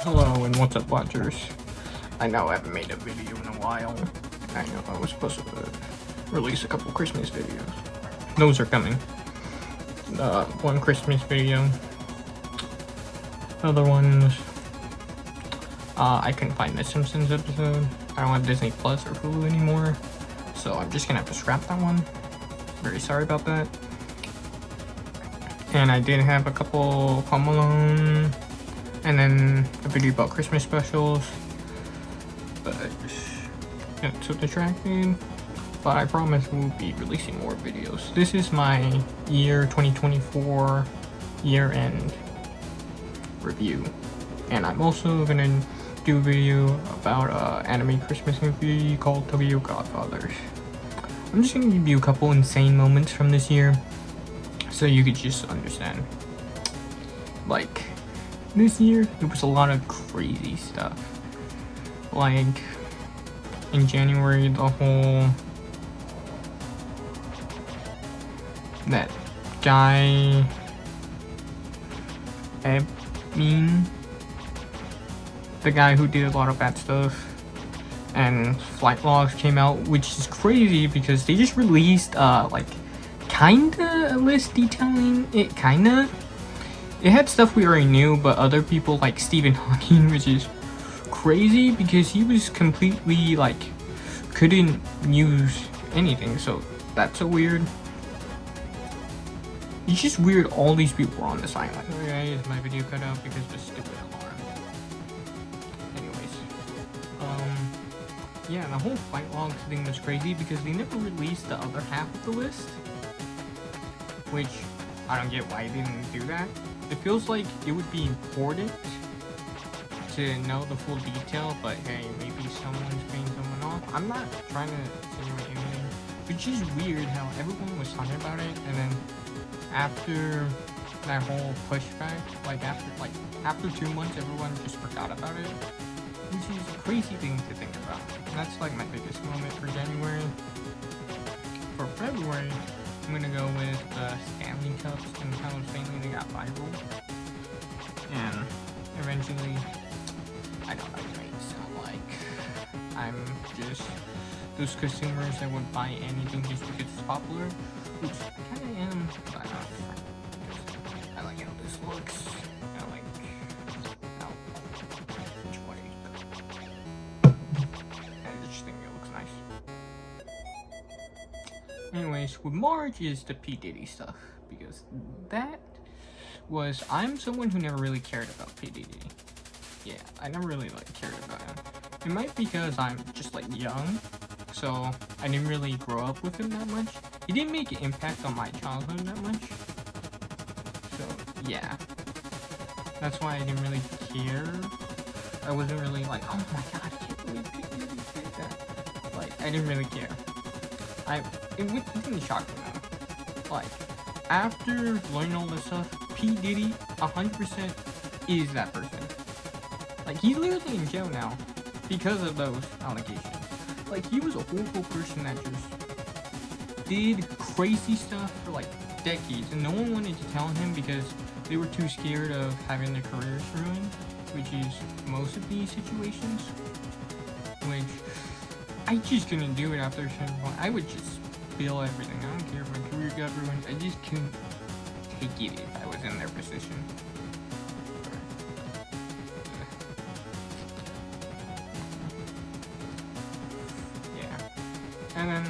Hello and what's up, watchers? I know I haven't made a video in a while. I know I was supposed to release a couple Christmas videos. Those are coming. One Christmas video. Other ones. I couldn't find the Simpsons episode. I don't have Disney Plus or Hulu anymore, so I'm just gonna have to scrap that one. Very sorry about that. And I did have a couple Home Alone, and then a video about Christmas specials, but got so distracted. But I promise we'll be releasing more videos. This is my year 2024 year-end review, and I'm also gonna do a video about anime Christmas movie called Tokyo Godfathers. I'm just gonna give you a couple insane moments from this year, so you could just understand. Like, this year, there was a lot of crazy stuff. Like, in January, the whole... that guy... the guy who did a lot of bad stuff, and Flight Logs came out, which is crazy because they just released, like, kinda a list detailing it, kinda. It had stuff we already knew, but other people like Stephen Hawking, which is crazy because he was completely like couldn't use anything, so that's so weird. It's just weird all these people were on this island. Sorry guys, my video cut out because of the stupid alarm. Anyways, yeah, the whole Flight Logs thing was crazy because they never released the other half of the list, which I don't get why they didn't do that. It feels like it would be important to know the full detail, but hey, maybe someone's paying someone off. I'm not trying to insinuate anything. It's just weird how everyone was talking about it, and then after that whole pushback, after 2 months, everyone just forgot about it, which is a crazy thing to think about. And that's like my biggest moment for January. For February, I'm gonna go with the Stanley Cups and how Stanley they got viral. And eventually, I know that may sound like I'm just those consumers that would buy anything just because it's popular, which I kinda am, but I like how this looks. I like how which way. I just think it looks nice. Anyways, with March is the P. Diddy stuff, because that was, I'm someone who never really cared about P. Diddy. Yeah, I never really cared about him. It might be because I'm just young, so I didn't really grow up with him that much. He didn't make an impact on my childhood that much. So yeah, that's why I didn't really care. I wasn't really like, oh my god, I can't believe P. Diddy did that. Like, I didn't really care. It didn't shock me though. Like, after learning all this stuff, P. Diddy 100% is that person. Like, he's literally in jail now because of those allegations. Like, he was a horrible person that just did crazy stuff for decades, and no one wanted to tell him because they were too scared of having their careers ruined, which is most of these situations. Which I just couldn't do it after a certain point. I would just spill everything. I don't care if my career got ruined. I just couldn't take it if I was in their position. Yeah. And then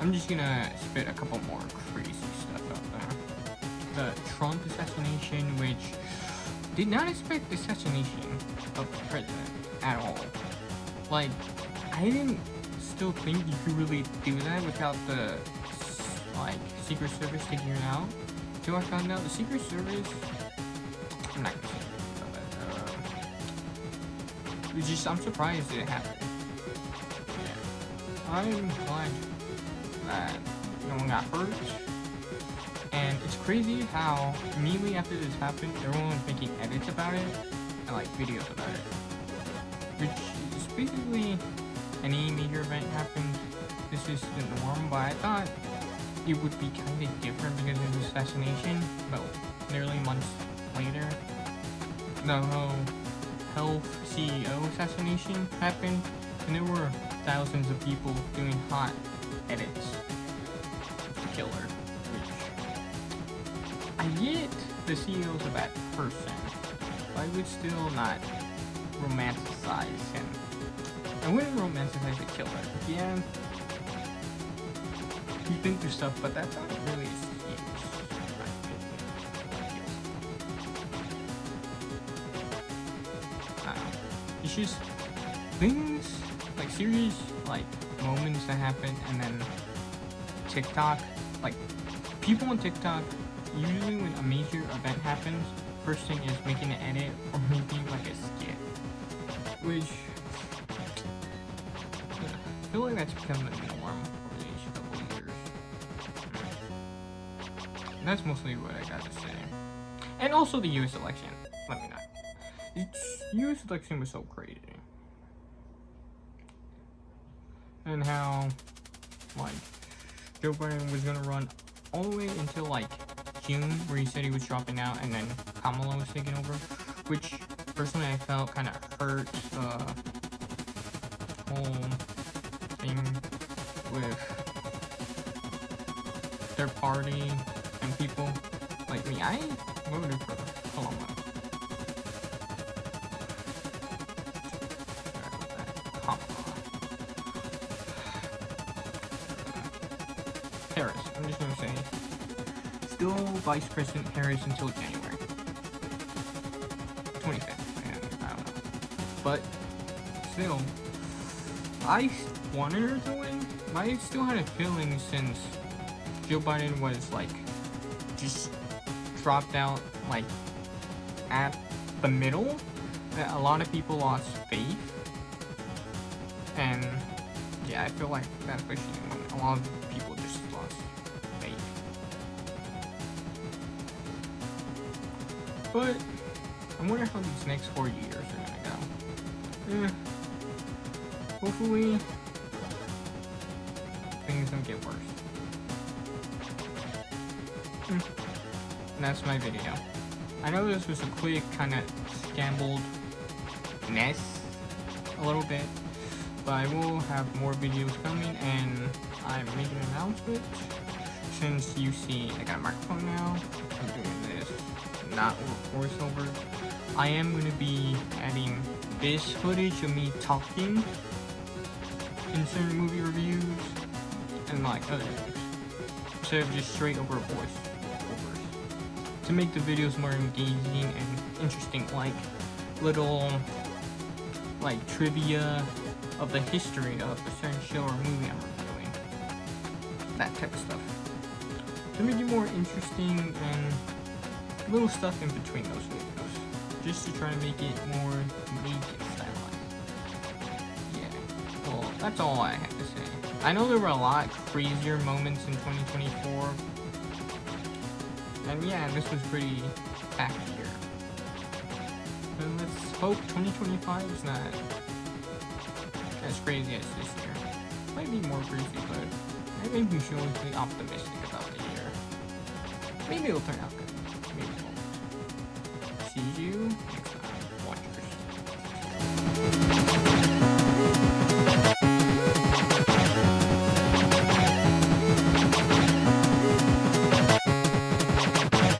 I'm just gonna spit a couple more crazy stuff out there. The Trump assassination, which did not expect the assassination of the president at all. Like, I didn't still think you could really do that without the, Secret Service taking it out. Until I found out the Secret Service, I'm not gonna say anything about that. It's just, I'm surprised it happened. Yeah. I'm glad that no one got hurt. And it's crazy how immediately after this happened, everyone was making edits about it and videos about it. Which is basically any major event happened, this is the norm, but I thought it would be kind of different because of the assassination, but nearly months later, the whole Health CEO assassination happened, and there were thousands of people doing hot edits of the killer, which I get the CEO's a bad person, but I would still not romanticize him. I wouldn't romanticize the killer. Yeah, he's been through stuff, but that's not really his it's just things like serious like moments that happen, and then TikTok, like people on TikTok, usually when a major event happens, first thing is making an edit or making like a skit, which I feel like that's become the norm over these couple of years. And that's mostly what I got to say. And also the US election, let me know. US election was so crazy. And how, like, Joe Biden was gonna run all the way until, like, June, where he said he was dropping out, and then Kamala was taking over, which, personally, I felt kind of hurt the whole thing with their party and people like me. I voted for Kamala. Harris, I'm just gonna say, still Vice President Harris until January 25th, and I don't know, but still, I wanted her to win. I still had a feeling since Joe Biden was like, just dropped out like at the middle, that a lot of people lost faith, and yeah, I feel like that especially when a lot of people just lost faith. But I wonder how these next 4 years are gonna go. Hopefully things don't get worse. And that's my video. I know this was a quick kind of scrambled mess a little bit, but I will have more videos coming, and I'm making an announcement. Since you see I got a microphone now, I'm doing this not with voiceover. I am going to be adding this footage of me talking in certain movie reviews and like other things, instead of just straight over voiceovers, to make the videos more engaging and interesting, like little like trivia of the history of a certain show or movie I'm reviewing, that type of stuff, to make it more interesting, and little stuff in between those videos, just to try to make it more unique and stylized. Yeah, well, that's all I had to say. I know there were a lot crazier moments in 2024, and yeah, this was pretty packed year. And let's hope 2025 is not as crazy as this year. Might be more crazy, but I think we should be optimistic about the year. Maybe it'll turn out good. Maybe it won't. See you next